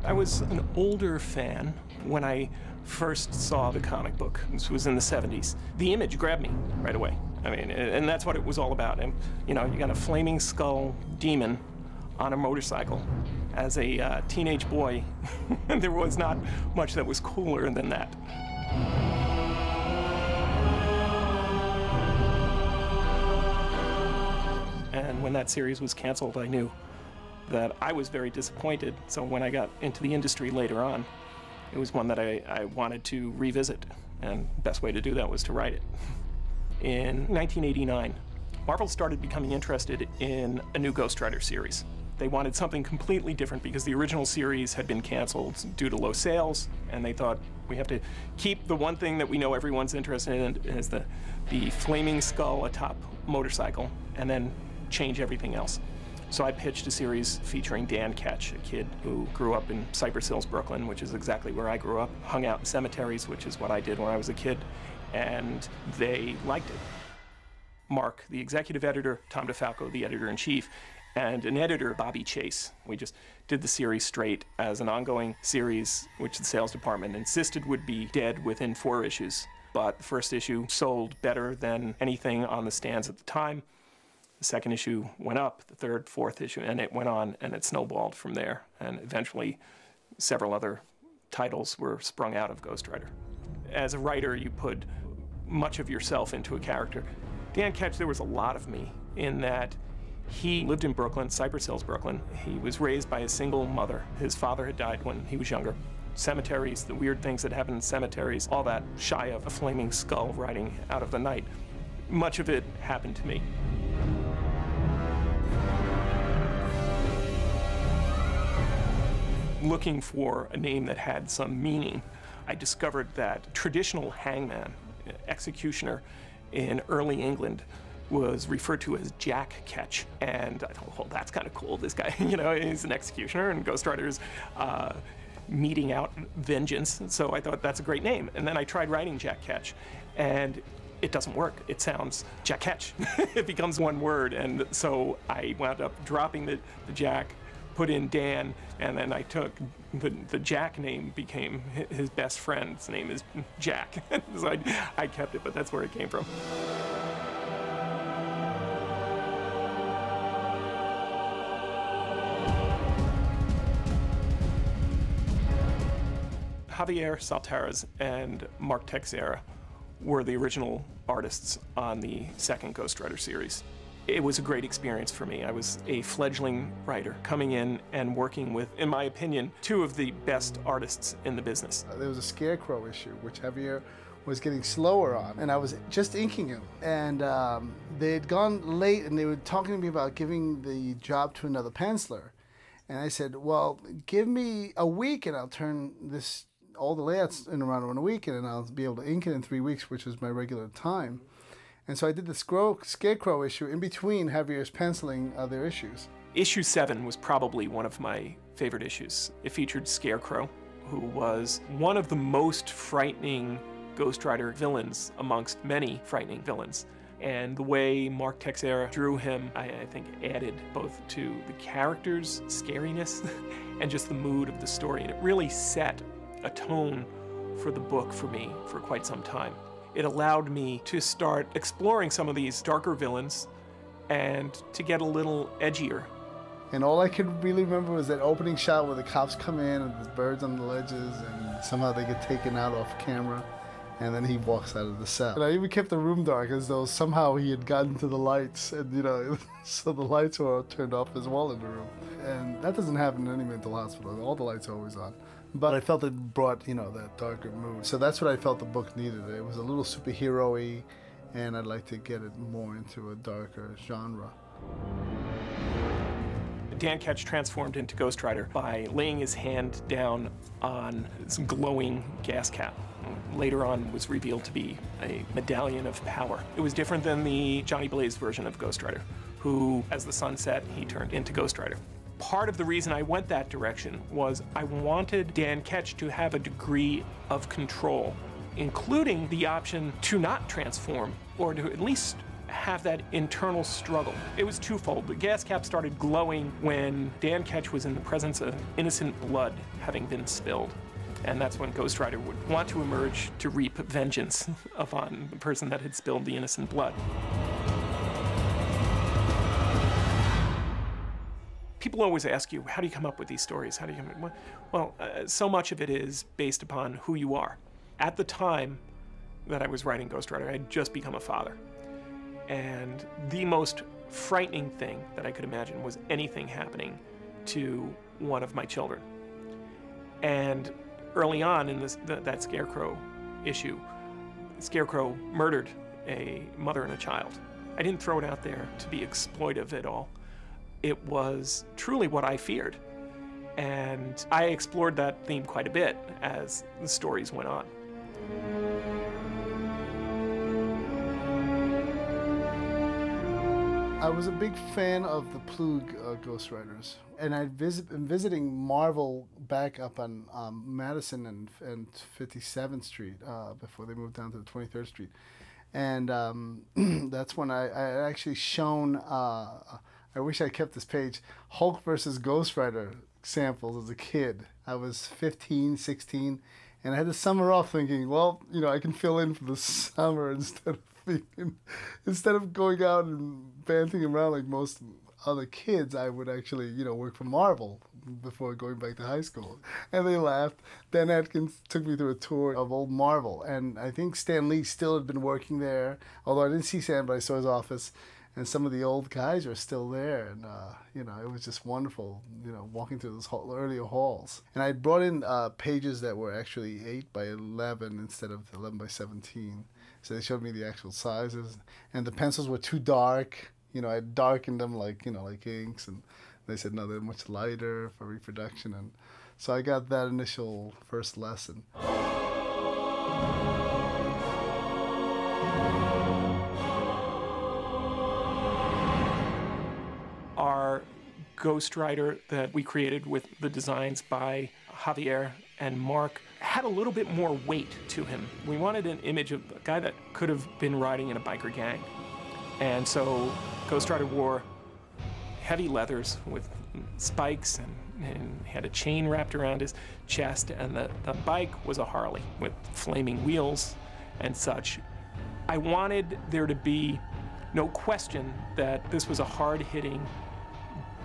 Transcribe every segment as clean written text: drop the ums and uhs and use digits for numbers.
I was an older fan when I first saw the comic book. This was in the 70s. The image grabbed me right away. I mean, and that's what it was all about. And, you know, you got a flaming skull demon on a motorcycle. As a teenage boy, there was not much that was cooler than that. And when that series was canceled, I knew that I was very disappointed. So when I got into the industry later on, it was one that I wanted to revisit. And the best way to do that was to write it. In 1989, Marvel started becoming interested in a new Ghost Rider series. They wanted something completely different because the original series had been canceled due to low sales, and they thought, we have to keep the one thing that we know everyone's interested in is the flaming skull atop motorcycle, and then change everything else. So I pitched a series featuring Dan Ketch, a kid who grew up in Cypress Hills, Brooklyn, which is exactly where I grew up, hung out in cemeteries, which is what I did when I was a kid, and they liked it. Mark, the executive editor, Tom DeFalco, the editor-in-chief, and an editor, Bobby Chase. We just did the series straight as an ongoing series, which the sales department insisted would be dead within 4 issues. But the first issue sold better than anything on the stands at the time. The second issue went up, the third, fourth issue, and it went on, and it snowballed from there. And eventually, several other titles were sprung out of Ghost Rider. As a writer, you put much of yourself into a character. Dan Ketch, there was a lot of me in that he lived in Brooklyn, Cypress Hills, Brooklyn. He was raised by a single mother. His father had died when he was younger. Cemeteries, the weird things that happen in cemeteries, all that shy of a flaming skull riding out of the night. Much of it happened to me. Looking for a name that had some meaning, I discovered that traditional hangman, executioner in early England, was referred to as Jack Ketch. And I thought, well, that's kind of cool. This guy, you know, he's an executioner, and Ghost Rider's meting out vengeance. So I thought that's a great name. And then I tried writing Jack Ketch, and it doesn't work. It sounds Jack Ketch. It becomes one word. And so I wound up dropping the Jack, put in Dan, and then I took the Jack name, became his best friend's name is Jack. So I kept it, but that's where it came from. Javier Saltares and Mark Texeira were the original artists on the second Ghost Rider series. It was a great experience for me. I was a fledgling writer coming in and working with, in my opinion, 2 of the best artists in the business. There was a Scarecrow issue, which Javier was getting slower on, and I was just inking him. And they had gone late, and they were talking to me about giving the job to another penciler. And I said, well, give me a week, and I'll turn all the layouts in around 1 week, and then I'll be able to ink it in 3 weeks, which was my regular time. And so I did the Scarecrow issue in between Javier's penciling other issues. Issue 7 was probably one of my favorite issues. It featured Scarecrow, who was one of the most frightening Ghost Rider villains amongst many frightening villains. And the way Mark Texeira drew him, I think added both to the character's scariness and just the mood of the story. And it really set a tone for the book for me for quite some time. It allowed me to start exploring some of these darker villains and to get a little edgier. And all I could really remember was that opening shot where the cops come in and there's birds on the ledges and somehow they get taken out off camera, and then he walks out of the cell. And I even kept the room dark as though somehow he had gotten to the lights, and you know, so the lights were turned off as well in the room. And that doesn't happen in any mental hospital. All the lights are always on. But I felt it brought, you know, that darker mood. So that's what I felt the book needed. It was a little superhero-y, and I'd like to get it more into a darker genre. Dan Ketch transformed into Ghost Rider by laying his hand down on this glowing gas cap. Later on was revealed to be a medallion of power. It was different than the Johnny Blaze version of Ghost Rider, who, as the sun set, he turned into Ghost Rider. Part of the reason I went that direction was I wanted Dan Ketch to have a degree of control, including the option to not transform, or to at least have that internal struggle. It was twofold. The gas cap started glowing when Dan Ketch was in the presence of innocent blood having been spilled. And that's when Ghost Rider would want to emerge to reap vengeance upon the person that had spilled the innocent blood. People always ask you, how do you come up with these stories? How do you come up? Well, so much of it is based upon who you are. At the time that I was writing Ghost Rider, I had just become a father. And the most frightening thing that I could imagine was anything happening to one of my children. And early on in that Scarecrow issue, Scarecrow murdered a mother and a child. I didn't throw it out there to be exploitive at all. It was truly what I feared. And I explored that theme quite a bit as the stories went on. I was a big fan of the Plug Ghost Riders, and I'd been visiting Marvel back up on Madison and 57th Street before they moved down to the 23rd Street. And that's when I actually shown, I wish I kept this page, Hulk versus Ghost Rider samples as a kid. I was 15, 16, and I had to summer off thinking, well, you know, I can fill in for the summer instead of going out and banting around like most other kids. I would actually, you know, work for Marvel before going back to high school. And they laughed. Dan Atkins took me through a tour of old Marvel, and I think Stan Lee still had been working there, although I didn't see Stan, but I saw his office. And some of the old guys are still there, and you know, it was just wonderful, you know, walking through those earlier halls. And I brought in pages that were actually 8 by 11 instead of 11 by 17. So they showed me the actual sizes, and the pencils were too dark. You know, I darkened them like, you know, like inks, and they said no, they're much lighter for reproduction, and so I got that initial first lesson. Our Ghost Rider that we created with the designs by Javier and Mark had a little bit more weight to him. We wanted an image of a guy that could have been riding in a biker gang. And so Ghost Rider wore heavy leathers with spikes, and he had a chain wrapped around his chest, and the bike was a Harley with flaming wheels and such. I wanted there to be no question that this was a hard-hitting,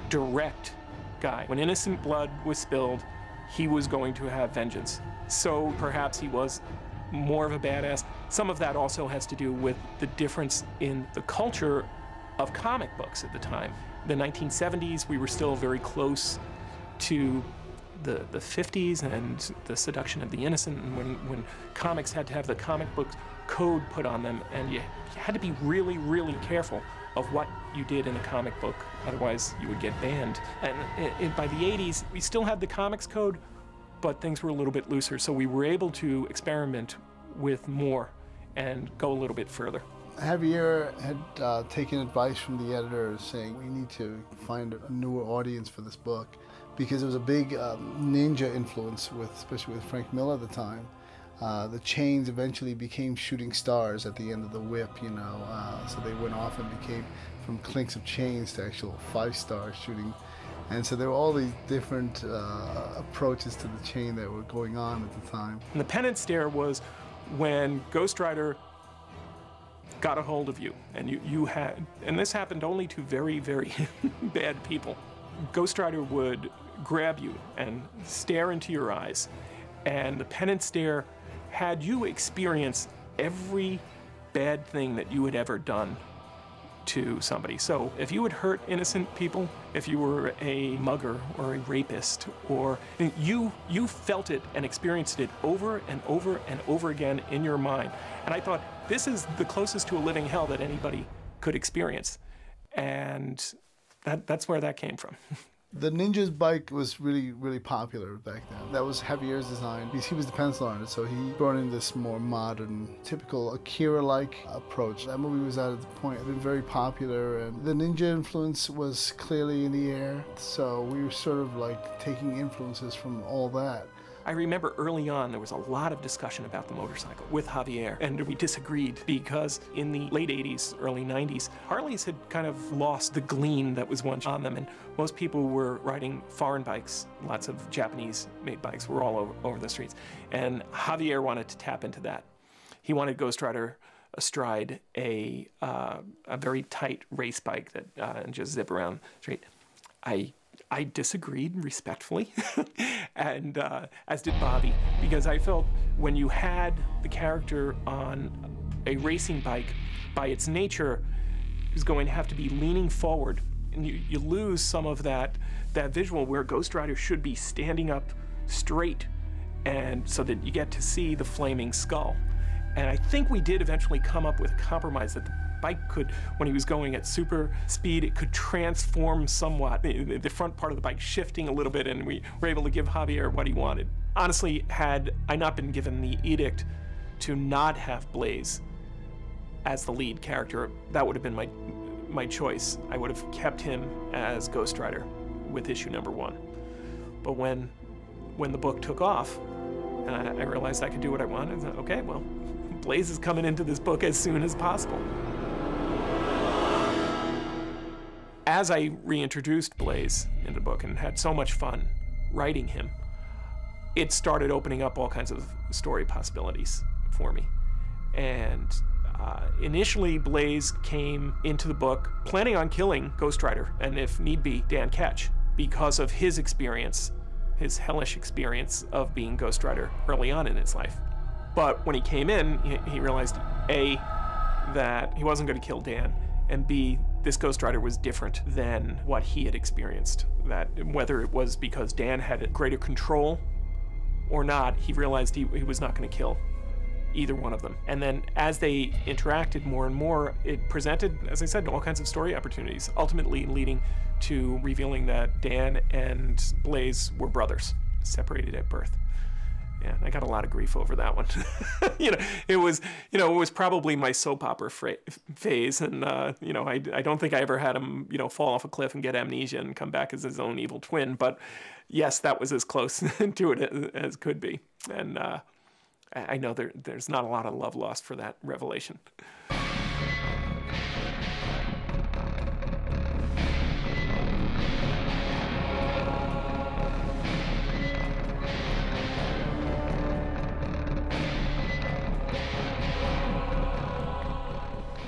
direct guy. When innocent blood was spilled, he was going to have vengeance. So perhaps he was more of a badass. Some of that also has to do with the difference in the culture of comic books at the time. The 1970s, we were still very close to the 50s and the seduction of the innocent, and when comics had to have the comic book code put on them, and you had to be really, really careful of what you did in a comic book, otherwise you would get banned. And by the 80s, we still had the comics code, but things were a little bit looser, so we were able to experiment with more and go a little bit further. Javier had taken advice from the editor saying we need to find a newer audience for this book, because there was a big ninja influence, especially with Frank Miller at the time. The chains eventually became shooting stars at the end of the whip, you know, so they went off and became from clinks of chains to actual 5-star shooting. And so there were all these different approaches to the chain that were going on at the time. And the penance stare was when Ghost Rider got a hold of you, and you had, and this happened only to very, very bad people. Ghost Rider would grab you and stare into your eyes, and the penance stare had you experience every bad thing that you had ever done to somebody. So if you had hurt innocent people, if you were a mugger or a rapist, or you felt it and experienced it over and over and over again in your mind. And I thought, this is the closest to a living hell that anybody could experience. And that's where that came from. The Ninja's bike was really, really popular back then. That was Javier's design, because he was the pencil artist, so he brought in this more modern, typical Akira-like approach. That movie was out at the point, it had been very popular, and the Ninja influence was clearly in the air, so we were sort of like taking influences from all that. I remember early on there was a lot of discussion about the motorcycle with Javier, and we disagreed because in the late 80s, early 90s, Harleys had kind of lost the gleam that was once on them, and most people were riding foreign bikes. Lots of Japanese-made bikes were all over the streets, and Javier wanted to tap into that. He wanted Ghost Rider astride a very tight race bike that and just zip around the street. I disagreed respectfully, and as did Bobby, because I felt when you had the character on a racing bike, by its nature, is going to have to be leaning forward, and you lose some of that visual where Ghost Rider should be standing up straight, and so that you get to see the flaming skull. And I think we did eventually come up with a compromise that the bike could, when he was going at super speed, it could transform somewhat, the front part of the bike shifting a little bit, and we were able to give Javier what he wanted. Honestly, had I not been given the edict to not have Blaze as the lead character, that would have been my choice. I would have kept him as Ghost Rider with issue #1. But when the book took off, and I realized I could do what I wanted, I thought, okay, well, Blaze is coming into this book as soon as possible. As I reintroduced Blaze into the book and had so much fun writing him, it started opening up all kinds of story possibilities for me. And initially, Blaze came into the book planning on killing Ghost Rider, and if need be, Dan Ketch, because of his experience, his hellish experience of being Ghost Rider early on in his life. But when he came in, he realized, A, that he wasn't going to kill Dan, and B, this Ghost Rider was different than what he had experienced. That whether it was because Dan had greater control or not, he realized he was not going to kill either one of them. And then as they interacted more and more, it presented, as I said, all kinds of story opportunities, ultimately leading to revealing that Dan and Blaze were brothers, separated at birth. Yeah, I got a lot of grief over that one. It was probably my soap opera phase, and I don't think I ever had him, fall off a cliff and get amnesia and come back as his own evil twin. But yes, that was as close to it as could be. And I know there's not a lot of love lost for that revelation.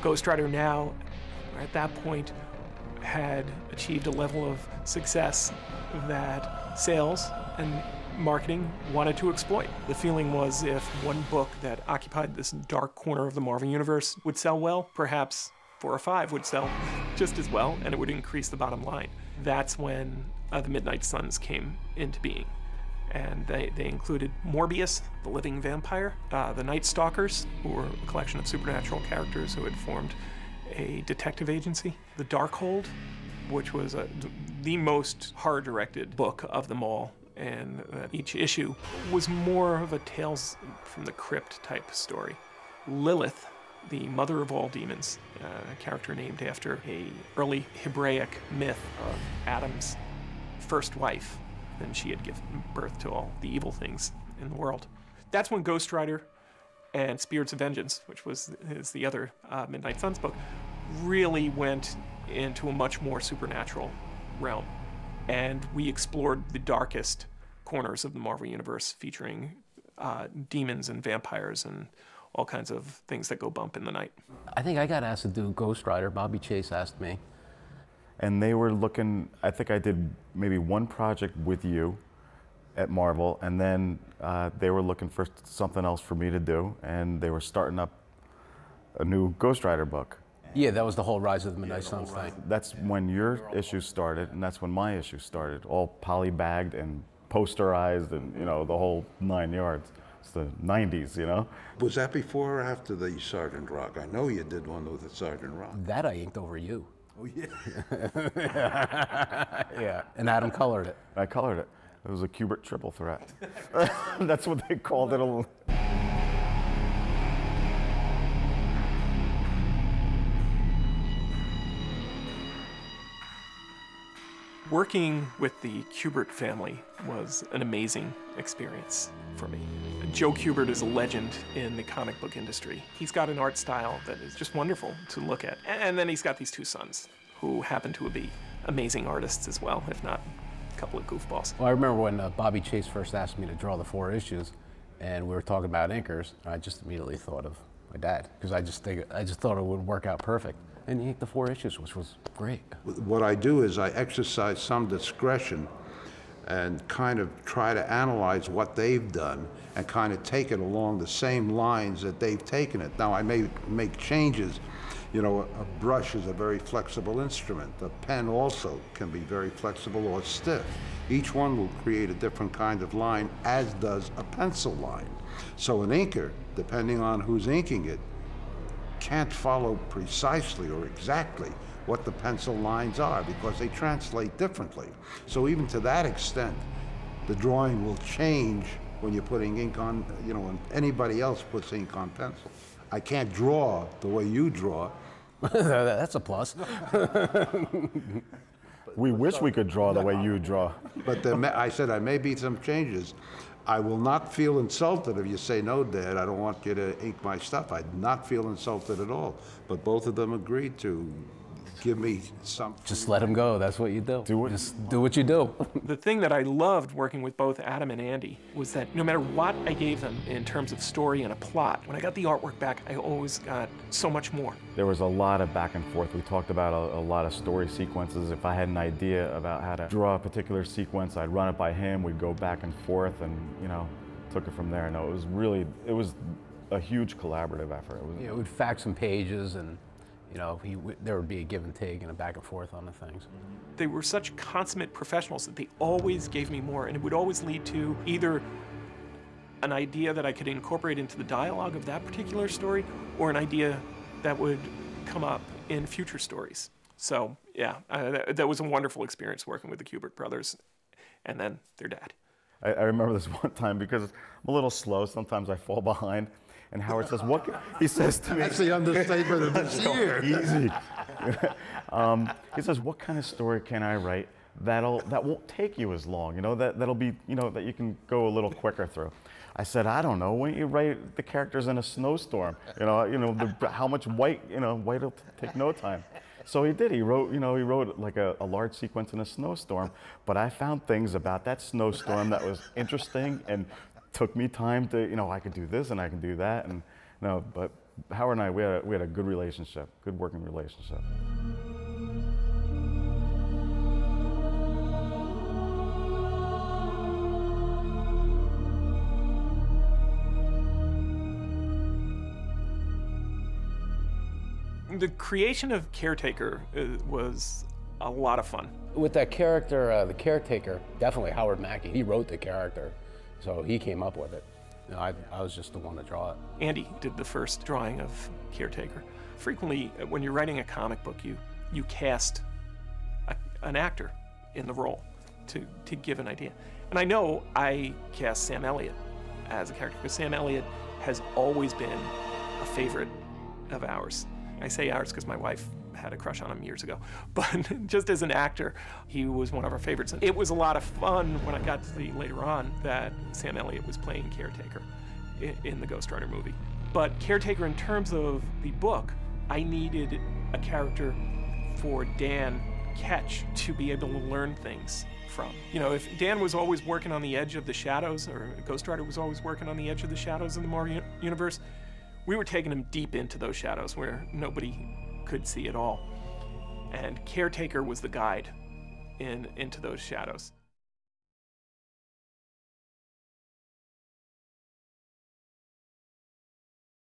Ghost Rider now, at that point, had achieved a level of success that sales and marketing wanted to exploit. The feeling was if one book that occupied this dark corner of the Marvel Universe would sell well, perhaps 4 or 5 would sell just as well, and it would increase the bottom line. That's when the Midnight Suns came into being. And they included Morbius, the living vampire, the Night Stalkers, who were a collection of supernatural characters who had formed a detective agency, the Darkhold, which was the most horror-directed book of them all, and each issue was more of a Tales from the Crypt type story. Lilith, the mother of all demons, a character named after an early Hebraic myth of Adam's first wife, and she had given birth to all the evil things in the world. That's when Ghost Rider and Spirits of Vengeance, which is the other Midnight Suns book, really went into a much more supernatural realm. And we explored the darkest corners of the Marvel Universe, featuring demons and vampires and all kinds of things that go bump in the night. I think I got asked to do Ghost Rider. Bobby Chase asked me. And they were looking, I think I did maybe one project with you at Marvel, and then they were looking for something else for me to do, and they were starting up a new Ghost Rider book. Yeah, that was the whole Rise of the Midnight Suns thing. That's when your issue started, and that's when my issue started, all polybagged and posterized and, the whole 9 yards. It's the 90s, Was that before or after the Sergeant Rock? I know you did one with the Sergeant Rock. That I inked over you. Oh, yeah. Yeah, and Adam colored it. I colored it. It was a Kubert triple threat. That's what they called it. Working with the Kubert family was an amazing experience for me. Joe Kubert is a legend in the comic book industry. He's got an art style that is just wonderful to look at. And then he's got these two sons who happen to be amazing artists as well, if not a couple of goofballs. Well, I remember when Bobby Chase first asked me to draw the 4 issues, and we were talking about inkers, I just immediately thought of my dad, because I just thought it would work out perfect. And he inked the 4 issues, which was great. What I do is I exercise some discretion and kind of try to analyze what they've done and kind of take it along the same lines that they've taken it. Now, I may make changes. You know, a brush is a very flexible instrument. A pen also can be very flexible or stiff. Each one will create a different kind of line, as does a pencil line. So an inker, depending on who's inking it, can't follow precisely or exactly what the pencil lines are because they translate differently. So even to that extent, the drawing will change when you're putting ink on, you know, when anybody else puts ink on pencil. I can't draw the way you draw. That's a plus. We wish we could draw the way you draw. But I said I may be some changes. I will not feel insulted if you say, no, Dad, I don't want you to ink my stuff. I'd not feel insulted at all. But both of them agreed to give me something. Just let him go. That's what you do. Do it. Just do what you do. The thing that I loved working with both Adam and Andy was that no matter what I gave them in terms of story and a plot, when I got the artwork back, I always got so much more. There was a lot of back and forth. We talked about a lot of story sequences. If I had an idea about how to draw a particular sequence, I'd run it by him. We'd go back and forth and, you know, took it from there. No, it was a huge collaborative effort. Yeah, we'd fax some pages, and you know, there would be a give and take and a back and forth on the things. They were such consummate professionals that they always gave me more, and it would always lead to either an idea that I could incorporate into the dialogue of that particular story, or an idea that would come up in future stories. So yeah, that was a wonderful experience working with the Kubert brothers, and then their dad. I remember this one time because I'm a little slow. Sometimes I fall behind. And Howard says, "What?" He says to me. That's the understatement of this year. Easy. He says, "What kind of story can I write that won't take you as long? You know, that'll be, you know, that you can go a little quicker through." I said, "I don't know. Why don't you write the characters in a snowstorm? How much white? You know, white will take no time." So he did. He wrote like a large sequence in a snowstorm. But I found things about that snowstorm that was interesting and took me time to, you know, I could do this and I can do that, and no, but Howard and I, we had a good relationship, good working relationship. The creation of Caretaker was a lot of fun. With that character, the Caretaker, definitely Howard Mackey. He wrote the character. So he came up with it. You know, I was just the one to draw it. Andy did the first drawing of Caretaker. Frequently, when you're writing a comic book, you cast an actor in the role to give an idea. And I know I cast Sam Elliott as a character, because Sam Elliott has always been a favorite of ours. I say ours because my wife had a crush on him years ago, but just as an actor, he was one of our favorites. And it was a lot of fun when I got to see later on that Sam Elliott was playing Caretaker in the Ghost Rider movie. But Caretaker, in terms of the book, I needed a character for Dan Ketch to be able to learn things from. You know, if Dan was always working on the edge of the shadows, or Ghost Rider was always working on the edge of the shadows in the Marvel universe, we were taking him deep into those shadows where nobody could see it all. And Caretaker was the guide into those shadows.